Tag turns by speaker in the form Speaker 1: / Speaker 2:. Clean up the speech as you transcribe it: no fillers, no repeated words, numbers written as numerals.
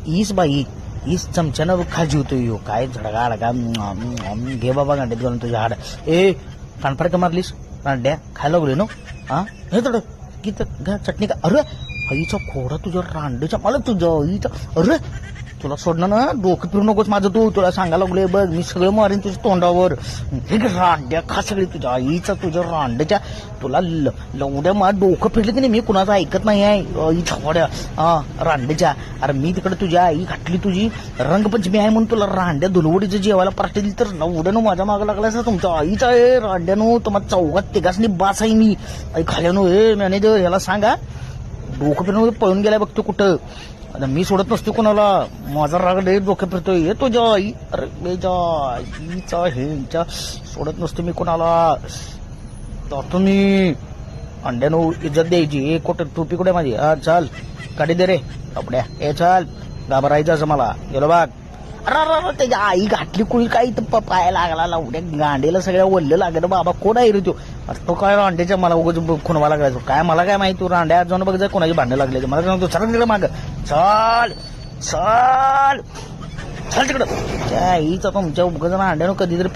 Speaker 1: ईस बाई ईस चमच्यानं खा जीवतो यो काय झडगा अडगा घे बाबा गांडीत घालून तुझ्या हाड ए कानफाड का मारलीस रांड्या खायला लागले नो हा हे थोडं किती घ्या चटणी का अरे आईचा खोडा तुझ्या रांडेच्या मला तुझ्या आईचा अरे तुला सोडणार ना डोकं फिरू नकोस माझं तू तुला सांगायला लागलोय बघ मी सगळं मारीन तुझ्या तोंडावर हे रांड्या खा सगळी तुझ्या आईचा तुझ्या रांड्याच्या तुला लवड्या मला डोकं फिरलं की नाही मी कुणाचं ऐकत नाही आहे आई छवड्या रांड्याच्या अरे मी तिकडे तुझ्या आई घातली तुझी रंगपंचमी आहे म्हणून तुला रांड्या धुलवडीचं जेवायला पाठवली तर लवड्यानं माझ्या मागं लागलाय ना तुमच्या आईचा आहे रांड्यानो तुम्हाला चौघात तिघासनी बास आहे मी आई खाल्यानो हे मॅनेजर याला सांगा डोकं फिरून पळून गेलाय बघतो कुठं आता मी सोडत नसतो कोणाला माझा राग लय डोक्यात फिरतोय येतो जाई अरे आईचा हेचा सोडत नसतो मी कोणाला जातो मी अंड्यानो इज्जत द्यायची ए कुठं टोपी कुठे माझी हा चाल काढी दे रे कपड्या ए चाल घाबरायचं असं मला गेलो बाग अरे त्याच्या आई घातली कुळी काही तर पाया लागला लावड्या गांडीला सगळ्या वल्ल लागलं बाबा कोण आहे रे तो काय रांड्याच्या मला उगाच खुणवा लागायचो काय मला काय माहिती तू रांड्या जाऊन बघ जर कोणाची भांडणं लागले मला सांगतो चल तिकडे माग चाल चाल चाल तिकडं त्या आईचा तुमच्या उगाच रांड्यानं कधीतरी